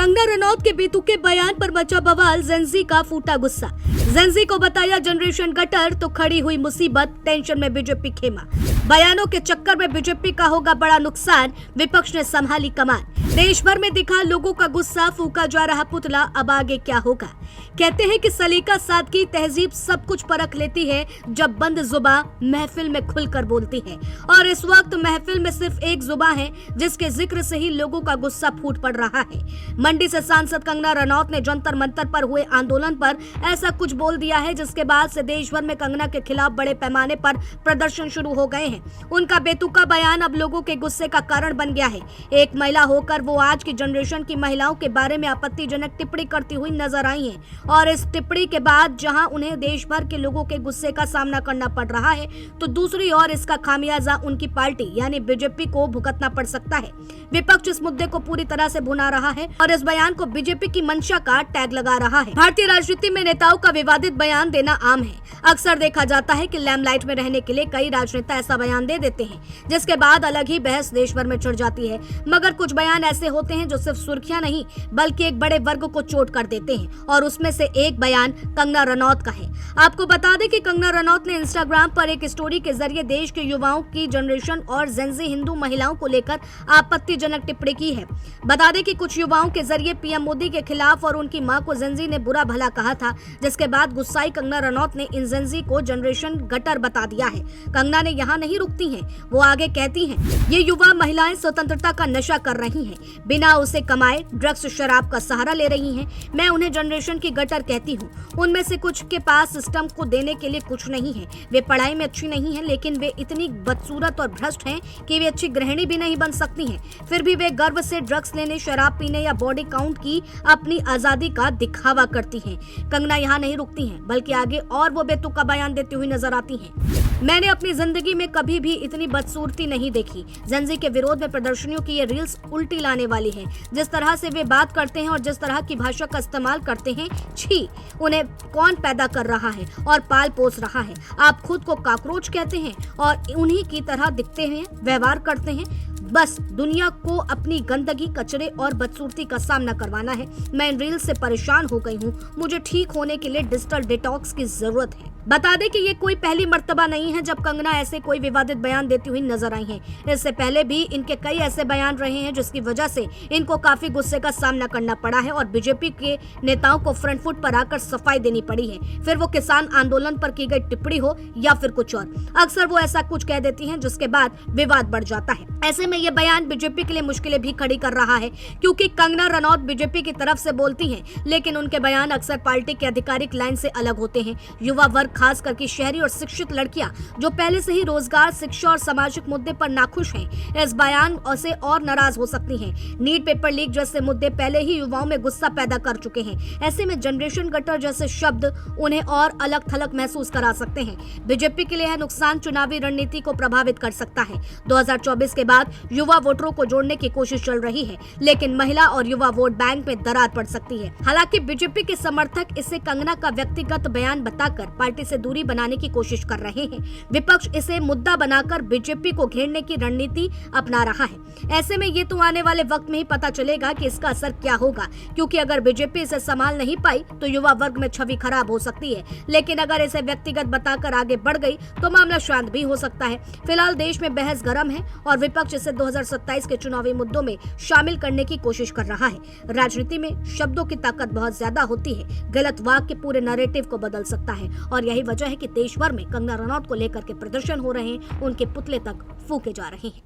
कंगना रनौत के बेतुके बयान पर मचा बवाल, जेनजी का फूटा गुस्सा। जेनजी को बताया जनरेशन गटर तो खड़ी हुई मुसीबत, टेंशन में बीजेपी खेमा। बयानों के चक्कर में बीजेपी का होगा बड़ा नुकसान, विपक्ष ने संभाली कमान। देश भर में दिखा लोगों का गुस्सा, फूका जा रहा पुतला, अब आगे क्या होगा। कहते हैं कि सलीका सादगी तहजीब सब कुछ परख लेती है जब बंद जुबां महफिल में खुलकर बोलती है, और इस वक्त महफिल में सिर्फ एक जुबां है जिसके जिक्र से ही लोगों का गुस्सा फूट पड़ रहा है। मंडी से सांसद कंगना रनौत ने जंतर मंतर पर हुए आंदोलन पर ऐसा कुछ बोल दिया है जिसके बाद से देश भर में कंगना के खिलाफ बड़े पैमाने पर प्रदर्शन शुरू हो गए हैं। उनका बेतुका बयान अब लोगों के गुस्से का कारण बन गया है। एक महिला होकर वो आज की जनरेशन की महिलाओं के बारे में आपत्तिजनक टिप्पणी करती हुई नजर आई हैं, और इस टिप्पणी के बाद जहां उन्हें देश भर के लोगों के गुस्से का सामना करना पड़ रहा है, तो दूसरी ओर इसका खामियाजा उनकी पार्टी यानी बीजेपी को भुगतना पड़ सकता है। विपक्ष इस मुद्दे को पूरी तरह से भुना रहा है और इस बयान को बीजेपी की मंशा का टैग लगा रहा है। भारतीय राजनीति में नेताओं का विवादित बयान देना आम है। अक्सर देखा जाता है कि लैमलाइट में रहने के लिए कई राजनेता ऐसा बयान दे देते हैं जिसके बाद अलग ही बहस देश भर में छिड़ जाती है। मगर कुछ बयान ऐसे होते हैं जो सिर्फ सुर्खियां नहीं बल्कि एक बड़े वर्ग को चोट कर देते हैं, और उसमें से एक बयान कंगना रनौत का है। आपको बता दें कि कंगना रनौत ने इंस्टाग्राम पर एक स्टोरी के जरिए देश के युवाओं की जनरेशन और जेनजी हिंदू महिलाओं को लेकर आपत्तिजनक टिप्पणी की है। बता दें कि कुछ युवाओं के जरिए पीएम मोदी के खिलाफ और उनकी मां को जेनजी ने बुरा भला कहा था, जिसके बाद गुस्साई कंगना रनौत ने इन जेनजी को जनरेशन गटर बता दिया है। कंगना ने यहाँ नहीं रुकती हैं, वो आगे कहती हैं, ये युवा महिलाएं स्वतंत्रता का नशा कर रही हैं, बिना उसे कमाए ड्रग्स शराब का सहारा ले रही हैं। मैं उन्हें जनरेशन की गटर कहती हूँ। उनमें से कुछ के पास सिस्टम को देने के लिए कुछ नहीं है, वे पढ़ाई में अच्छी नहीं है, लेकिन वे इतनी बदसूरत और भ्रष्ट हैं कि वे अच्छी गृहिणी भी नहीं बन सकती हैं। फिर भी वे गर्व से ड्रग्स लेने, शराब पीने या बॉडी काउंट की अपनी आजादी का दिखावा करती हैं। कंगना यहाँ नहीं रुकती हैं, बल्कि आगे और वो बेतुका बयान देती हुई नजर आती हैं। मैंने अपनी जिंदगी में कभी भी इतनी बदसूरती नहीं देखी। जेनजी के विरोध में प्रदर्शनियों की ये रील्स उल्टी लाने वाली हैं। जिस तरह से वे बात करते हैं और जिस तरह की भाषा का इस्तेमाल करते हैं, छी, उन्हें कौन पैदा कर रहा है और पाल पोस रहा है। आप खुद को कॉकरोच कहते हैं और उन्हीं की तरह दिखते हैं, व्यवहार करते हैं। बस दुनिया को अपनी गंदगी, कचरे और बदसूरती का सामना करवाना है। मैं इन रील्स से परेशान हो गई हूँ। मुझे ठीक होने के लिए डिजिटल डिटॉक्स की जरूरत है। बता दें कि ये कोई पहली मर्तबा नहीं है जब कंगना ऐसे कोई विवादित बयान देती हुई नजर आई हैं। इससे पहले भी इनके कई ऐसे बयान रहे हैं जिसकी वजह से इनको काफी गुस्से का सामना करना पड़ा है और बीजेपी के नेताओं को फ्रंट फुट पर आकर सफाई देनी पड़ी है। फिर वो किसान आंदोलन पर की गई टिप्पणी हो या फिर कुछ और, अक्सर वो ऐसा कुछ कह देती हैं जिसके बाद विवाद बढ़ जाता है। ऐसे में ये बयान बीजेपी के लिए मुश्किलें भी खड़ी कर रहा है, क्योंकि कंगना रनौत बीजेपी की तरफ से बोलती हैं, लेकिन उनके बयान अक्सर पार्टी के आधिकारिक लाइन से अलग होते हैं। युवा वर्ग, खास करके शहरी और शिक्षित लड़कियां जो पहले से ही रोजगार, शिक्षा और सामाजिक मुद्दे पर नाखुश हैं, इस बयान से और नाराज हो सकती हैं। नीट पेपर लीक जैसे मुद्दे पहले ही युवाओं में गुस्सा पैदा कर चुके हैं। ऐसे में जनरेशन गटर जैसे शब्द उन्हें और अलग थलग महसूस करा सकते हैं। बीजेपी के लिए यह नुकसान चुनावी रणनीति को प्रभावित कर सकता है। 2024 के बाद युवा वोटरों को जोड़ने की कोशिश चल रही है, लेकिन महिला और युवा वोट बैंक में दरार पड़ सकती है। हालांकि बीजेपी के समर्थक इसे कंगना का व्यक्तिगत बयान बताकर पार्टी से दूरी बनाने की कोशिश कर रहे हैं। विपक्ष इसे मुद्दा बनाकर बीजेपी को घेरने की रणनीति अपना रहा है। ऐसे में ये तो आने वाले वक्त में ही पता चलेगा कि इसका असर क्या होगा, क्योंकि अगर बीजेपी इसे संभाल नहीं पाई तो युवा वर्ग में छवि खराब हो सकती है, लेकिन अगर इसे व्यक्तिगत बताकर आगे बढ़ गई तो मामला शांत भी हो सकता है। फिलहाल देश में बहस गर्म है और विपक्ष इसे 2027 के चुनावी मुद्दों में शामिल करने की कोशिश कर रहा है। राजनीति में शब्दों की ताकत बहुत ज्यादा होती है। गलत वाक्य पूरे नैरेटिव को बदल सकता है, और यही वजह है कि देश भर में कंगना रनौत को लेकर के प्रदर्शन हो रहे हैं, उनके पुतले तक फूके जा रहे हैं।